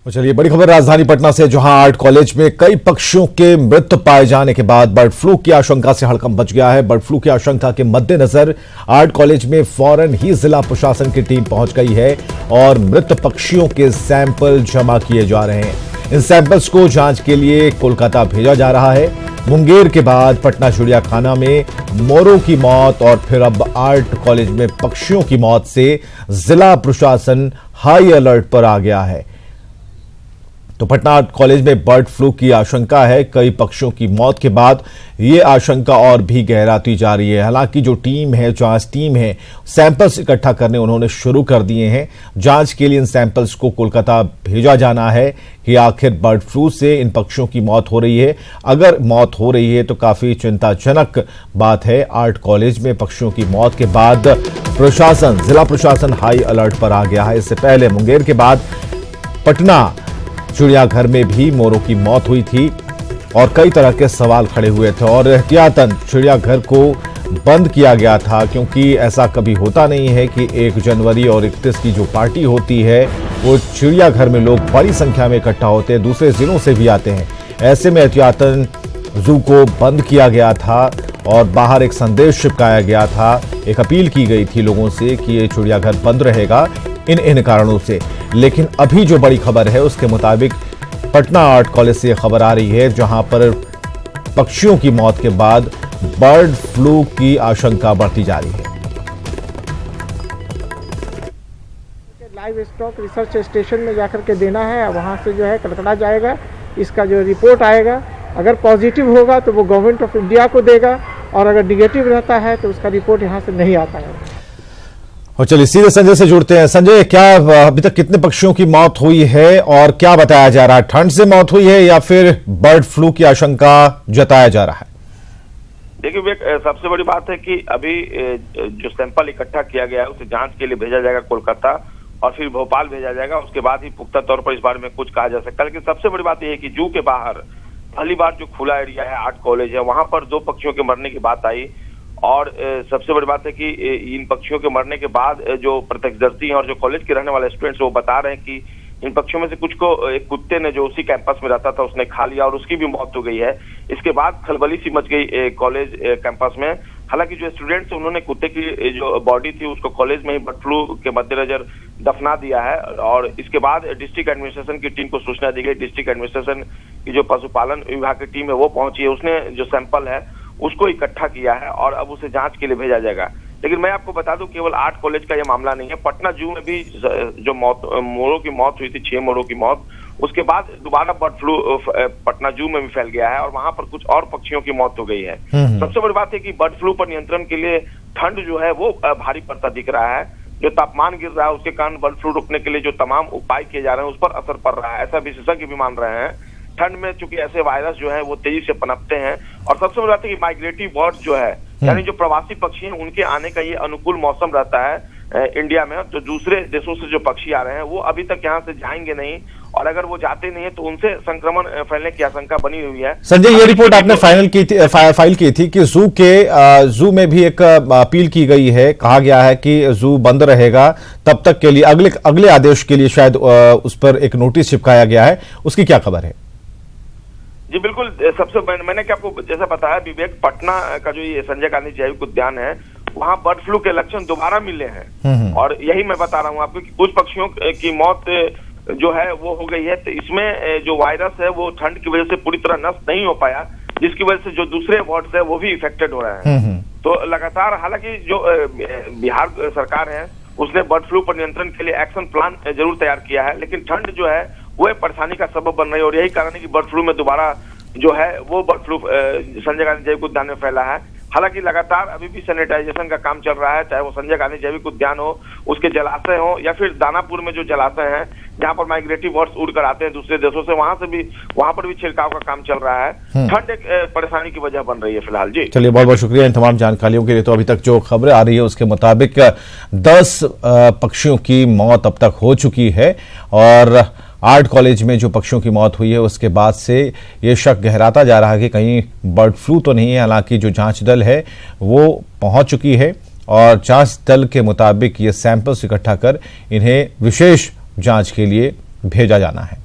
तो चलिए बड़ी खबर राजधानी पटना से, जहां आर्ट कॉलेज में कई पक्षियों के मृत पाए जाने के बाद बर्ड फ्लू की आशंका से हड़कंप मच गया है। बर्ड फ्लू की आशंका के मद्देनजर आर्ट कॉलेज में फौरन ही जिला प्रशासन की टीम पहुंच गई है और मृत पक्षियों के सैंपल जमा किए जा रहे हैं। इन सैंपल्स को जांच के लिए कोलकाता भेजा जा रहा है। मुंगेर के बाद पटना चिड़ियाखाना में मोरों की मौत और फिर अब आर्ट कॉलेज में पक्षियों की मौत से जिला प्रशासन हाई अलर्ट पर आ गया है। तो पटना आर्ट कॉलेज में बर्ड फ्लू की आशंका है। कई पक्षियों की मौत के बाद यह आशंका और भी गहराती जा रही है। हालांकि जो टीम है, जांच टीम है, सैंपल्स इकट्ठा करने उन्होंने शुरू कर दिए हैं। जांच के लिए इन सैंपल्स को कोलकाता भेजा जाना है कि आखिर बर्ड फ्लू से इन पक्षियों की मौत हो रही है। अगर मौत हो रही है तो काफी चिंताजनक बात है। आर्ट कॉलेज में पक्षियों की मौत के बाद जिला प्रशासन हाई अलर्ट पर आ गया है। इससे पहले मुंगेर के बाद पटना चिड़ियाघर में भी मोरों की मौत हुई थी और कई तरह के सवाल खड़े हुए थे और एहतियातन चिड़ियाघर को बंद किया गया था, क्योंकि ऐसा कभी होता नहीं है कि 1 जनवरी और 31 की जो पार्टी होती है वो चिड़ियाघर में लोग बड़ी संख्या में इकट्ठा होते हैं, दूसरे जिलों से भी आते हैं। ऐसे में एहतियातन जू को बंद किया गया था और बाहर एक संदेश चिपकाया गया था। एक अपील की गई थी लोगों से कि ये चिड़ियाघर बंद रहेगा इन कारणों से। लेकिन अभी जो बड़ी खबर है उसके मुताबिक पटना आर्ट कॉलेज से खबर आ रही है, जहां पर पक्षियों की मौत के बाद बर्ड फ्लू की आशंका बढ़ती जा रही है। लाइव स्टॉक रिसर्च स्टेशन में जाकर के देना है, वहां से जो है कलकत्ता जाएगा। इसका जो रिपोर्ट आएगा, अगर पॉजिटिव होगा तो वो गवर्नमेंट ऑफ इंडिया को देगा और अगर निगेटिव रहता है तो उसका रिपोर्ट यहाँ से नहीं आता है। और चलिए सीधे संजय से जुड़ते हैं। संजय, क्या अभी तक कितने पक्षियों की मौत हुई है और क्या बताया जा रहा है? ठंड से मौत हुई है या फिर बर्ड फ्लू की आशंका जताया जा रहा है? देखिए, सबसे बड़ी बात है कि अभी जो सैंपल इकट्ठा किया गया है उसे जांच के लिए भेजा जाएगा कोलकाता और फिर भोपाल भेजा जाएगा। उसके बाद ही पुख्ता तौर पर इस बारे में कुछ कहा जा सकता है। लेकिन सबसे बड़ी बात यह है कि जू के बाहर पहली बार जो खुला एरिया है, आर्ट कॉलेज है, वहां पर 2 पक्षियों के मरने की बात आई। और सबसे बड़ी बात है कि इन पक्षियों के मरने के बाद जो प्रत्यक्षदर्शी हैं और जो कॉलेज के रहने वाले स्टूडेंट्स वो बता रहे हैं कि इन पक्षियों में से कुछ को एक कुत्ते ने जो उसी कैंपस में रहता था उसने खा लिया और उसकी भी मौत हो गई है। इसके बाद खलबली सी मच गई कॉलेज कैंपस में। हालांकि जो स्टूडेंट्स उन्होंने कुत्ते की जो बॉडी थी उसको कॉलेज में ही बर्ड फ्लू के मद्देनजर दफना दिया है और इसके बाद डिस्ट्रिक्ट एडमिनिस्ट्रेशन की टीम को सूचना दी गई। डिस्ट्रिक्ट एडमिनिस्ट्रेशन की जो पशुपालन विभाग की टीम है वो पहुंची है, उसने जो सैंपल है उसको इकट्ठा किया है और अब उसे जांच के लिए भेजा जाएगा। लेकिन मैं आपको बता दूं, केवल आर्ट कॉलेज का यह मामला नहीं है। पटना जू में भी जो मोरों की मौत हुई थी, 6 मोरों की मौत, उसके बाद दोबारा बर्ड फ्लू पटना जू में भी फैल गया है और वहां पर कुछ और पक्षियों की मौत हो गई है। सबसे बड़ी बात है कि बर्ड फ्लू पर नियंत्रण के लिए ठंड जो है वो भारी पड़ता दिख रहा है। जो तापमान गिर रहा है उसके कारण बर्ड फ्लू रोकने के लिए जो तमाम उपाय किए जा रहे हैं उस पर असर पड़ रहा है, ऐसा विशेषज्ञ भी मान रहे हैं। ठंड में चूंकि ऐसे वायरस जो है वो तेजी से पनपते हैं और सबसे बड़ी बात है कि माइग्रेटरी बर्ड्स जो है, यानी जो प्रवासी पक्षी हैं, उनके आने का ये अनुकूल मौसम रहता है इंडिया में। तो दूसरे देशों से जो पक्षी आ रहे हैं वो अभी तक यहाँ से जाएंगे नहीं और अगर वो जाते नहीं है तो उनसे संक्रमण फैलने की आशंका बनी हुई है। संजय, ये रिपोर्ट आपने फाइल की थी कि जू में भी एक अपील की गई है, कहा गया है कि जू बंद रहेगा तब तक के लिए, अगले आदेश के लिए शायद उस पर एक नोटिस चिपकाया गया है, उसकी क्या खबर है? जी बिल्कुल, सबसे मैंने क्या आपको जैसा बताया, विवेक, पटना का जो ये संजय गांधी जैविक उद्यान है वहाँ बर्ड फ्लू के लक्षण दोबारा मिले हैं और यही मैं बता रहा हूँ आपको कि कुछ पक्षियों की मौत जो है वो हो गई है। तो इसमें जो वायरस है वो ठंड की वजह से पूरी तरह नष्ट नहीं हो पाया, जिसकी वजह से जो दूसरे बर्ड्स है वो भी इफेक्टेड हो रहे हैं। तो लगातार, हालांकि जो बिहार सरकार है उसने बर्ड फ्लू पर नियंत्रण के लिए एक्शन प्लान जरूर तैयार किया है, लेकिन ठंड जो है वो एक परेशानी का सबब बन रही है और यही कारण है कि बर्ड फ्लू में दोबारा जो है वो बर्ड फ्लू संजय गांधी जैविक उद्यान में फैला है। हालांकि लगातार अभी भी सैनिटाइजेशन का काम चल रहा है, चाहे वो संजय गांधी जैविक उद्यान हो, उसके जलाशय हो या फिर दानापुर में जो जलाशय हैं जहां पर माइग्रेटरी बर्ड्स उड़कर आते हैं दूसरे देशों से, वहां पर भी छिड़काव का काम चल रहा है। ठंड एक परेशानी की वजह बन रही है फिलहाल। जी चलिए, बहुत बहुत शुक्रिया इन तमाम जानकारियों के लिए। तो अभी तक जो खबरें आ रही है उसके मुताबिक 10 पक्षियों की मौत अब तक हो चुकी है और आर्ट कॉलेज में जो पक्षियों की मौत हुई है उसके बाद से ये शक गहराता जा रहा है कि कहीं बर्ड फ्लू तो नहीं है। हालांकि जो जांच दल है वो पहुंच चुकी है और जांच दल के मुताबिक ये सैंपल्स इकट्ठा कर इन्हें विशेष जांच के लिए भेजा जाना है।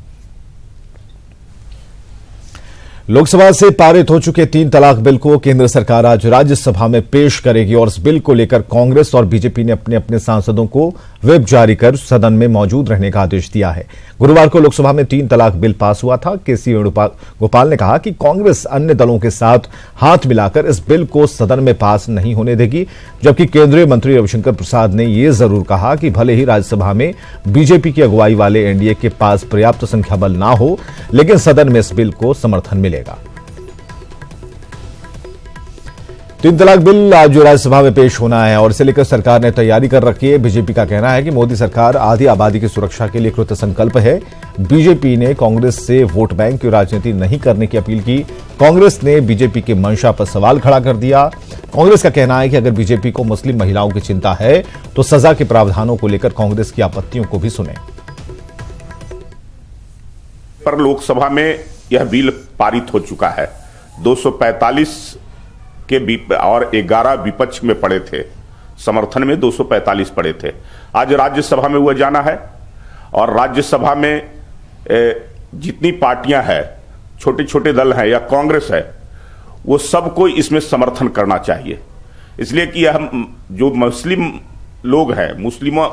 लोकसभा से पारित हो चुके 3 तलाक बिल को केंद्र सरकार आज राज्यसभा में पेश करेगी और इस बिल को लेकर कांग्रेस और बीजेपी ने अपने अपने सांसदों को व्हिप जारी कर सदन में मौजूद रहने का आदेश दिया है। गुरुवार को लोकसभा में 3 तलाक बिल पास हुआ था। केसी वेणुगोपाल ने कहा कि कांग्रेस अन्य दलों के साथ हाथ मिलाकर इस बिल को सदन में पास नहीं होने देगी, जबकि केंद्रीय मंत्री रविशंकर प्रसाद ने यह जरूर कहा कि भले ही राज्यसभा में बीजेपी की अगुवाई वाले एनडीए के पास पर्याप्त संख्या बल ना हो, लेकिन सदन में इस बिल को समर्थन मिलेगा। 3 तलाक बिल आज राज्यसभा में पेश होना है और इसे लेकर सरकार ने तैयारी कर रखी है। बीजेपी का कहना है कि मोदी सरकार आधी आबादी की सुरक्षा के लिए कृत संकल्प है। बीजेपी ने कांग्रेस से वोट बैंक की राजनीति नहीं करने की अपील की। कांग्रेस ने बीजेपी की मंशा पर सवाल खड़ा कर दिया। कांग्रेस का कहना है कि अगर बीजेपी को मुस्लिम महिलाओं की चिंता है तो सजा के प्रावधानों को लेकर कांग्रेस की आपत्तियों को भी सुने। पर लोकसभा में यह बिल पारित हो चुका है। 245 के और 11 विपक्ष में पड़े थे, समर्थन में 245 पड़े थे। आज राज्यसभा में वह जाना है और राज्यसभा में जितनी पार्टियां हैं, छोटे छोटे दल हैं या कांग्रेस है, वो सबको इसमें समर्थन करना चाहिए। इसलिए कि यह जो मुस्लिम लोग हैं,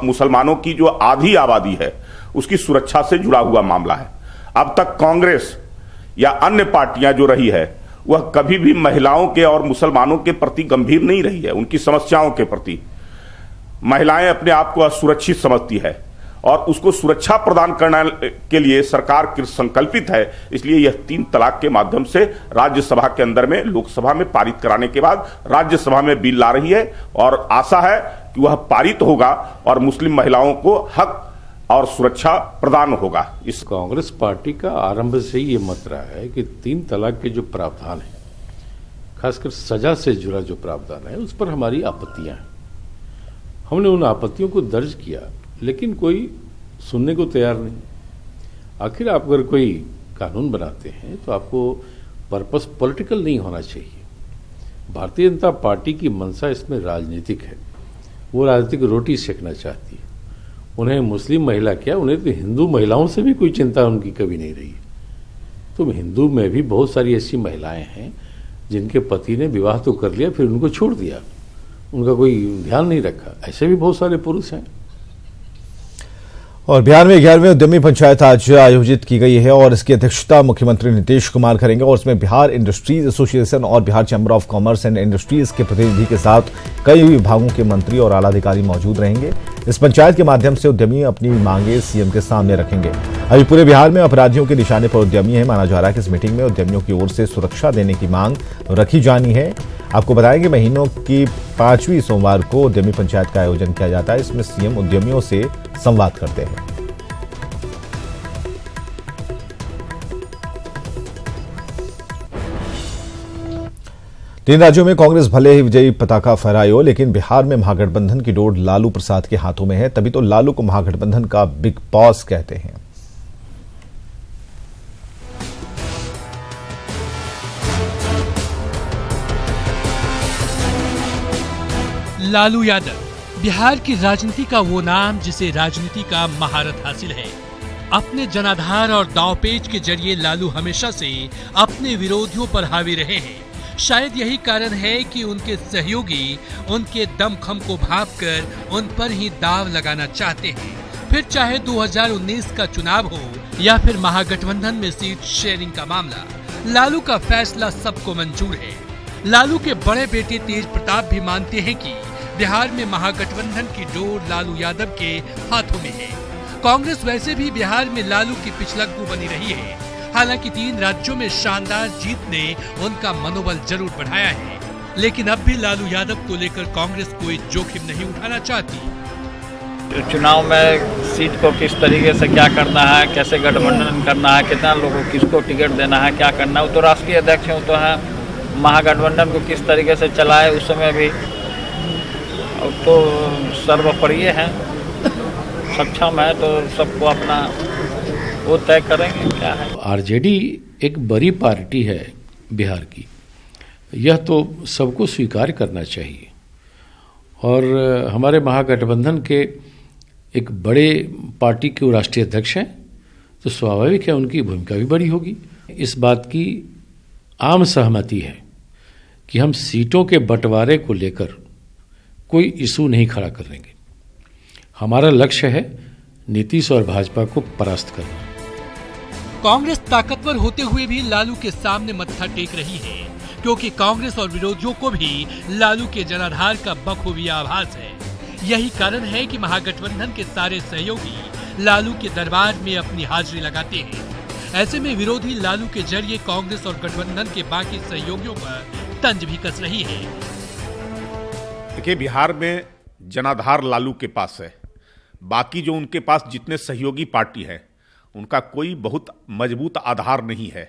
मुसलमानों की जो आधी आबादी है, उसकी सुरक्षा से जुड़ा हुआ मामला है। अब तक कांग्रेस या अन्य पार्टियां जो रही है, वह कभी भी महिलाओं के और मुसलमानों के प्रति गंभीर नहीं रही है। उनकी समस्याओं के प्रति महिलाएं अपने आप को असुरक्षित समझती है और उसको सुरक्षा प्रदान करने के लिए सरकार संकल्पित है। इसलिए यह 3 तलाक के माध्यम से राज्यसभा के अंदर में लोकसभा में पारित कराने के बाद राज्यसभा में बिल ला रही है और आशा है कि वह पारित होगा और मुस्लिम महिलाओं को हक और सुरक्षा प्रदान होगा। इस कांग्रेस पार्टी का आरंभ से ही ये मत रहा है कि 3 तलाक के जो प्रावधान है, खासकर सजा से जुड़ा जो प्रावधान है, उस पर हमारी आपत्तियां हैं। हमने उन आपत्तियों को दर्ज किया, लेकिन कोई सुनने को तैयार नहीं। आखिर आप अगर कोई कानून बनाते हैं तो आपको पर्पस पॉलिटिकल नहीं होना चाहिए। भारतीय जनता पार्टी की मंशा इसमें राजनीतिक है। वो राजनीतिक रोटी सेकना चाहती है। उन्हें मुस्लिम महिला क्या, उन्हें तो हिंदू महिलाओं से भी कोई चिंता उनकी कभी नहीं रही। तो हिंदू में भी बहुत सारी ऐसी महिलाएं हैं जिनके पति ने विवाह तो कर लिया, फिर उनको छोड़ दिया, उनका कोई ध्यान नहीं रखा। ऐसे भी बहुत सारे पुरुष हैं। और बिहार में 11वीं उद्यमी पंचायत आज आयोजित की गई है और इसकी अध्यक्षता मुख्यमंत्री नीतीश कुमार करेंगे और इसमें बिहार इंडस्ट्रीज एसोसिएशन और Bihar chamber of commerce and industries के प्रतिनिधि के साथ कई विभागों के मंत्री और आला अधिकारी मौजूद रहेंगे। इस पंचायत के माध्यम से उद्यमी अपनी मांगे सीएम के सामने रखेंगे। अभी पूरे बिहार में अपराधियों के निशाने पर उद्यमी है। माना जा रहा है कि इस मीटिंग में उद्यमियों की ओर से सुरक्षा देने की मांग रखी जानी है। आपको बताएं कि महीनों की 5वीं सोमवार को उद्यमी पंचायत का आयोजन किया जाता है। इसमें सीएम उद्यमियों से संवाद करते हैं। तीन राज्यों में कांग्रेस भले ही विजयी पताका फहराई हो, लेकिन बिहार में महागठबंधन की डोर लालू प्रसाद के हाथों में है। तभी तो लालू को महागठबंधन का बिग बॉस कहते हैं। लालू यादव बिहार की राजनीति का वो नाम जिसे राजनीति का महारत हासिल है। अपने जनाधार और दांवपेच के जरिए लालू हमेशा से अपने विरोधियों पर हावी रहे हैं। शायद यही कारण है कि उनके सहयोगी उनके दमखम को भांपकर उन पर ही दाव लगाना चाहते हैं। फिर चाहे 2019 का चुनाव हो या फिर महागठबंधन में सीट शेयरिंग का मामला, लालू का फैसला सबको मंजूर है। लालू के बड़े बेटे तेज प्रताप भी मानते हैं कि बिहार में महागठबंधन की डोर लालू यादव के हाथों में है। कांग्रेस वैसे भी बिहार में लालू की पिछलग्गू बनी रही है। हालांकि 3 राज्यों में शानदार जीत ने उनका मनोबल जरूर बढ़ाया है, लेकिन अब भी लालू यादव को लेकर कांग्रेस कोई जोखिम नहीं उठाना चाहती। चुनाव में सीट को किस तरीके से क्या करना है, कैसे गठबंधन करना है, कितना लोगों को किसको टिकट देना है, क्या करना है, वो तो राष्ट्रीय अध्यक्ष हैं, तो है महागठबंधन को किस तरीके से चलाए उस समय भी तो सर्वप्रिय है, सक्षम है, तो सबको अपना वो तय करेंगे क्या है। आरजेडी एक बड़ी पार्टी है बिहार की, यह तो सबको स्वीकार करना चाहिए। और हमारे महागठबंधन के एक बड़े पार्टी के राष्ट्रीय अध्यक्ष हैं, तो स्वाभाविक है उनकी भूमिका भी बड़ी होगी। इस बात की आम सहमति है कि हम सीटों के बंटवारे को लेकर कोई इशू नहीं खड़ा करेंगे। हमारा लक्ष्य है नीतीश और भाजपा को परास्त करना। कांग्रेस ताकतवर होते हुए भी लालू के सामने मत्था टेक रही है, क्योंकि कांग्रेस और विरोधियों को भी लालू के जनाधार का बखूबी आभास है। यही कारण है कि महागठबंधन के सारे सहयोगी लालू के दरबार में अपनी हाजिरी लगाते हैं। ऐसे में विरोधी लालू के जरिए कांग्रेस और गठबंधन के बाकी सहयोगियों पर तंज भी कस रही है। देखिए, बिहार में जनाधार लालू के पास है। बाकी जो उनके पास जितने सहयोगी पार्टी हैं, उनका कोई बहुत मजबूत आधार नहीं है।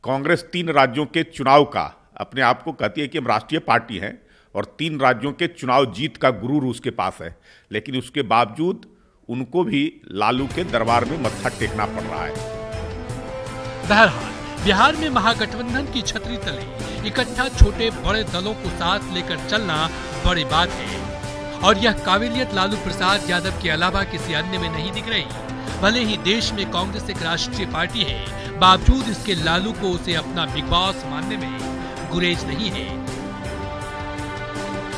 कांग्रेस 3 राज्यों के चुनाव का अपने आप को कहती है कि हम राष्ट्रीय पार्टी हैं और 3 राज्यों के चुनाव जीत का गुरूर उसके पास है, लेकिन उसके बावजूद उनको भी लालू के दरबार में मत्था टेकना पड़ रहा है। बहरहाल बिहार में महागठबंधन की छतरी तले इकट्ठा छोटे बड़े दलों को साथ लेकर चलना बड़ी बात है, और यह काबिलियत लालू प्रसाद यादव के अलावा किसी अन्य में नहीं दिख रही। भले ही देश में कांग्रेस एक राष्ट्रीय पार्टी है, बावजूद इसके लालू को उसे अपना बिग बॉस मानने में गुरेज नहीं है।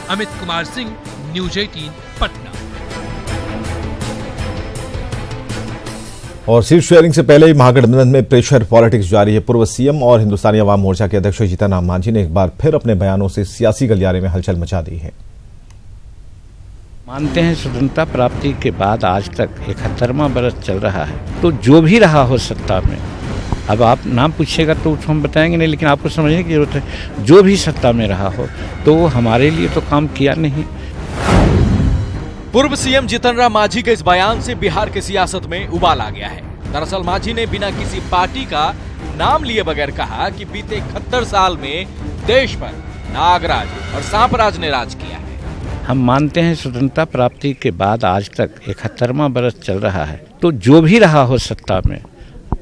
अमित कुमार सिंह, न्यूज 18 पटना। और सीट शेयरिंग से पहले ही महागठबंधन में प्रेशर पॉलिटिक्स जारी है। पूर्व सीएम और हिंदुस्तानी अवाम मोर्चा के अध्यक्ष जीतन राम मांझी ने एक बार फिर अपने बयानों से सियासी गलियारे में हलचल मचा दी है। मानते हैं स्वतंत्रता प्राप्ति के बाद आज तक 71वां बरस चल रहा है, तो जो भी रहा हो सत्ता में, अब आप नाम पूछिएगा तो हम बताएंगे नहीं, लेकिन आपको समझने की जरूरत है, जो भी सत्ता में रहा हो तो हमारे लिए तो काम किया नहीं। पूर्व सीएम जीतन राम मांझी के इस बयान से बिहार की सियासत में उबाल आ गया है। दरअसल मांझी ने बिना किसी पार्टी का नाम लिए बगैर कहा कि बीते 71 साल में देश पर नागराज और सांपराज ने राज किया है। हम मानते हैं स्वतंत्रता प्राप्ति के बाद आज तक 71वां बरस चल रहा है, तो जो भी रहा हो सत्ता में,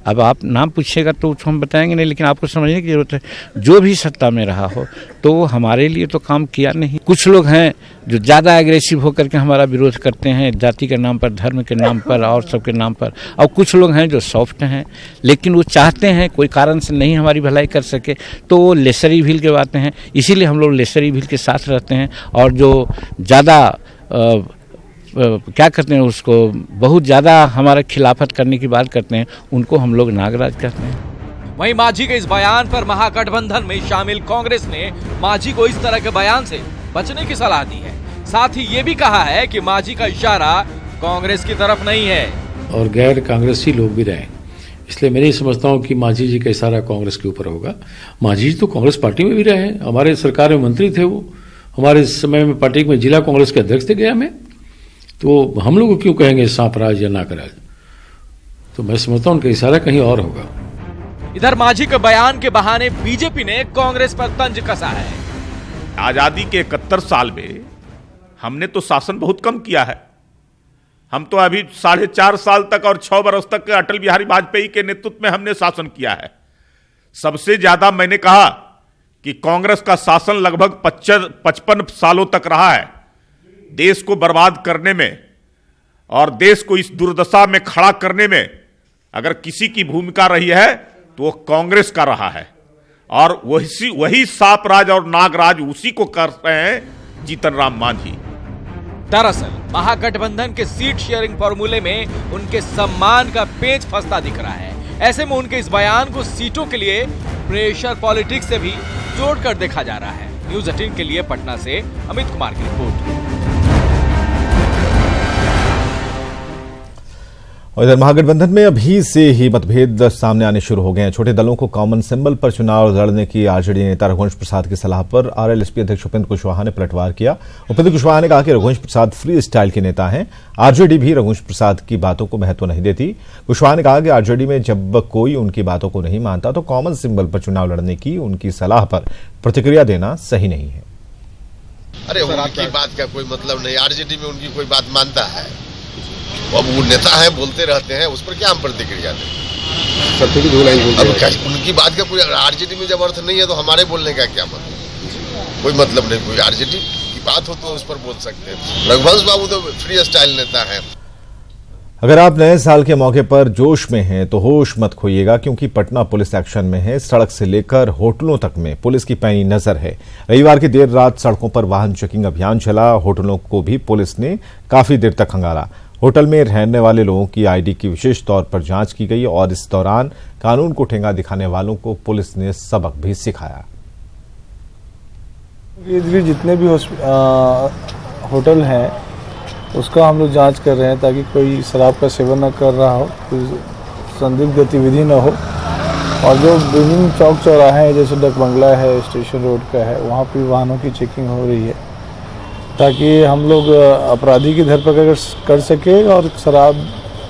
अब आप नाम पूछिएगा तो हम बताएंगे नहीं, लेकिन आपको समझने की जरूरत है, जो भी सत्ता में रहा हो तो हमारे लिए तो काम किया नहीं। कुछ लोग हैं जो ज़्यादा एग्रेसिव होकर के हमारा विरोध करते हैं, जाति के नाम पर, धर्म के नाम पर और सबके नाम पर, और कुछ लोग हैं जो सॉफ्ट हैं, लेकिन वो चाहते हैं कोई कारण से नहीं हमारी भलाई कर सके तो वो लेसर इविल के बातें हैं। इसीलिए हम लोग लेसर इविल के साथ रहते हैं, और जो ज़्यादा क्या करते हैं, उसको बहुत ज़्यादा हमारा खिलाफत करने की बात करते हैं, उनको हम लोग नागराज कहते हैं। वहीं मांझी के इस बयान पर महागठबंधन में शामिल कांग्रेस ने मांझी को इस तरह के बयान से बचने की सलाह दी है। साथ ही ये भी कहा है कि मांझी का इशारा कांग्रेस की तरफ नहीं है और गैर कांग्रेसी लोग भी रहे, इसलिए मैं नहीं समझता हूँ कि मांझी जी का इशारा कांग्रेस के ऊपर होगा। मांझी जी तो कांग्रेस पार्टी में भी रहे, हमारे सरकार में मंत्री थे, वो हमारे समय में पार्टी में जिला कांग्रेस के अध्यक्ष थे गया में, तो हम लोग क्यों कहेंगे सांपराज या नागराज? तो मैं समझता हूं उनका इशारा कहीं और होगा। इधर मांझी के बयान के बहाने बीजेपी ने कांग्रेस पर तंज कसा है। आजादी के 71 साल में हमने तो शासन बहुत कम किया है। हम तो अभी 4.5 साल तक और 6 बरस तक अटल बिहारी वाजपेयी के नेतृत्व में हमने शासन किया है। सबसे ज्यादा मैंने कहा कि कांग्रेस का शासन लगभग 55 सालों तक रहा है। देश को बर्बाद करने में और देश को इस दुर्दशा में खड़ा करने में अगर किसी की भूमिका रही है तो वो कांग्रेस का रहा है, और वही सांपराज और नागराज उसी को कर रहे हैं जीतन राम मांझी। दरअसल महागठबंधन के सीट शेयरिंग फॉर्मूले में उनके सम्मान का पेच फंसता दिख रहा है। ऐसे में उनके इस बयान को सीटों के लिए प्रेशर पॉलिटिक्स से भी जोड़कर देखा जा रहा है। न्यूज 18 के लिए पटना से अमित कुमार की रिपोर्ट। और इधर महागठबंधन में अभी से ही मतभेद सामने आने शुरू हो गए हैं। छोटे दलों को कॉमन सिंबल पर चुनाव लड़ने की आरजेडी नेता रघुवंश प्रसाद की सलाह पर आरएलएसपी अध्यक्ष उपेंद्र कुशवाहा ने पलटवार किया। उपेंद्र कुशवाहा ने कहा कि रघुवंश प्रसाद फ्री स्टाइल के नेता हैं, आरजेडी भी रघुवंश प्रसाद की बातों को महत्व नहीं देती। कुशवाहा ने कहा कि आरजेडी में जब कोई उनकी बातों को नहीं मानता तो कॉमन सिंबल पर चुनाव लड़ने की उनकी सलाह पर प्रतिक्रिया देना सही नहीं है। अरे उनकी बात का कोई मतलब नहीं, आरजेडी में उनकी कोई बात मानता है, अब वो नेता है, बोलते रहते हैं, उस पर क्या हम प्रतिक्रिया दें? अब उनकी बात का कोई आरजेडी में जब अर्थ नहीं है तो हमारे बोलने का क्या मतलब? कोई मतलब नहीं। कोई आरजेडी की बात हो तो उस पर बोल सकते हैं। रघुवंश बाबू तो फ्री स्टाइल नेता है। अगर आप नए साल के मौके पर जोश में हैं तो होश मत खोइएगा, क्योंकि पटना पुलिस एक्शन में है। सड़क से लेकर होटलों तक में पुलिस की पैनी नजर है। रविवार की देर रात सड़कों पर वाहन चेकिंग अभियान चला। होटलों को भी पुलिस ने काफी देर तक खंगाला। होटल में रहने वाले लोगों की आईडी की विशेष तौर पर जांच की गई और इस दौरान कानून को ठेंगा दिखाने वालों को पुलिस ने सबक भी सिखाया। जितने भी होटल हैं उसका हम लोग जांच कर रहे हैं, ताकि कोई शराब का सेवन न कर रहा हो, कोई संदिग्ध गतिविधि न हो। और जो विभिन्न चौक चौराहे हैं, जैसे डक बंगला है, स्टेशन रोड का है, वहाँ पर वाहनों की चेकिंग हो रही है, ताकि हम लोग अपराधी की धरपकड़ कर सके। और शराब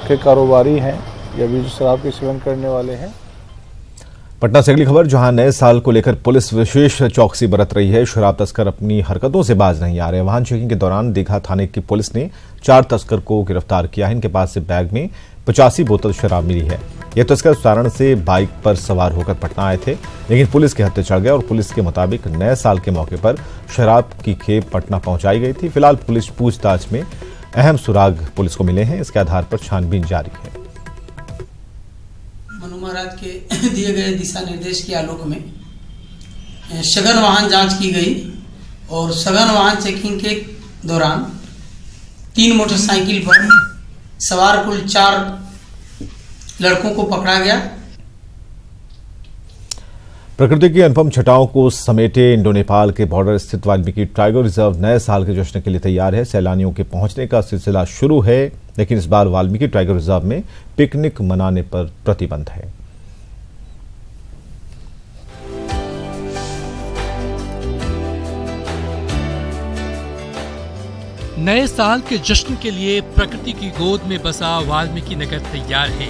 के कारोबारी हैं या भी शराब के सेवन करने वाले हैं। पटना से अगली खबर, जहां नए साल को लेकर पुलिस विशेष चौकसी बरत रही है। शराब तस्कर अपनी हरकतों से बाज नहीं आ रहे। वाहन चेकिंग के दौरान दीघा थाने की पुलिस ने 4 तस्कर को गिरफ्तार किया है। इनके पास से बैग में 85 बोतल शराब मिली है। ये तस्कर सारण से बाइक पर सवार होकर पटना आए थे, लेकिन पुलिस के हत्थे चढ़ गए और पुलिस के मुताबिक नए साल के मौके पर शराब की खेप पटना पहुंचाई गई थी। फिलहाल पुलिस पूछताछ में अहम सुराग पुलिस को मिले हैं। इसके आधार पर छानबीन जारी है। मनु महाराज के दिए गए दिशा निर्देश के आलोक में सघन वाहन जांच की गई और सघन वाहन चेकिंग के दौरान 3 मोटरसाइकिल पर सवार कुल 4 लड़कों को पकड़ा गया। प्रकृति की अनुपम छटाओं को समेटे इंडो नेपाल के बॉर्डर स्थित वाल्मीकि टाइगर रिजर्व नए साल के जश्न के लिए तैयार है। सैलानियों के पहुंचने का सिलसिला शुरू है, लेकिन इस बार वाल्मीकि टाइगर रिजर्व में पिकनिक मनाने पर प्रतिबंध है। नए साल के जश्न के लिए प्रकृति की गोद में बसा वाल्मीकि नगर तैयार है।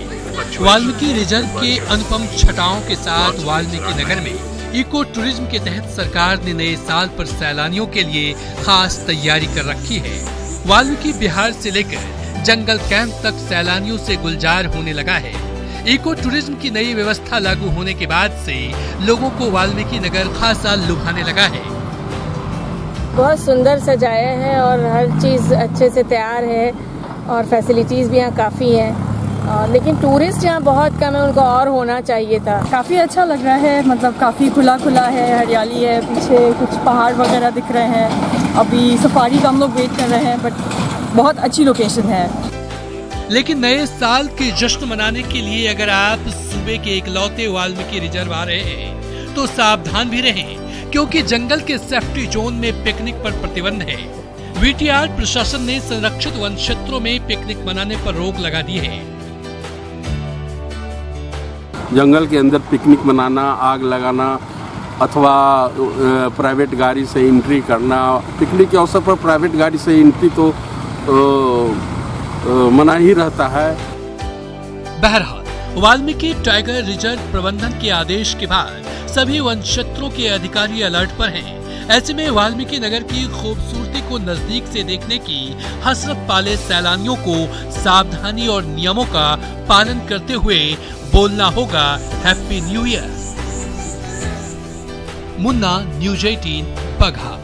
वाल्मीकि रिजर्व के अनुपम छटाओं के साथ वाल्मीकि नगर में इको टूरिज्म के तहत सरकार ने नए साल पर सैलानियों के लिए खास तैयारी कर रखी है। वाल्मीकि बिहार से लेकर जंगल कैंप तक सैलानियों से गुलजार होने लगा है। इको टूरिज्म की नई व्यवस्था लागू होने के बाद से लोगों को वाल्मीकि नगर खासा लुभाने लगा है। बहुत सुंदर सजाया है और हर चीज़ अच्छे से तैयार है और फैसिलिटीज़ भी यहाँ काफ़ी हैं, लेकिन टूरिस्ट यहाँ बहुत कम है, उनको और होना चाहिए था। काफ़ी अच्छा लग रहा है, मतलब काफ़ी खुला खुला है, हरियाली है, पीछे कुछ पहाड़ वगैरह दिख रहे हैं। अभी सफारी का हम लोग वेट कर रहे हैं, बट बहुत अच्छी लोकेशन है। लेकिन नए साल के जश्न मनाने के लिए अगर आप सूबे के इकलौते वाल्मीकि रिजर्व आ रहे हैं तो सावधान भी रहें, क्योंकि जंगल के सेफ्टी जोन में पिकनिक पर प्रतिबंध है। वीटीआर प्रशासन ने संरक्षित वन क्षेत्रों में पिकनिक मनाने पर रोक लगा दी है। जंगल के अंदर पिकनिक मनाना, आग लगाना अथवा प्राइवेट गाड़ी से एंट्री करना, पिकनिक के अवसर पर प्राइवेट गाड़ी से एंट्री तो मना ही रहता है। बहरहाल वाल्मीकि टाइगर रिजर्व प्रबंधन के आदेश के बाद सभी वन क्षेत्रों के अधिकारी अलर्ट पर हैं। ऐसे में वाल्मीकि नगर की खूबसूरती को नजदीक से देखने की हसरत पाले सैलानियों को सावधानी और नियमों का पालन करते हुए बोलना होगा happy new year. Munna, news 18, Bagaha.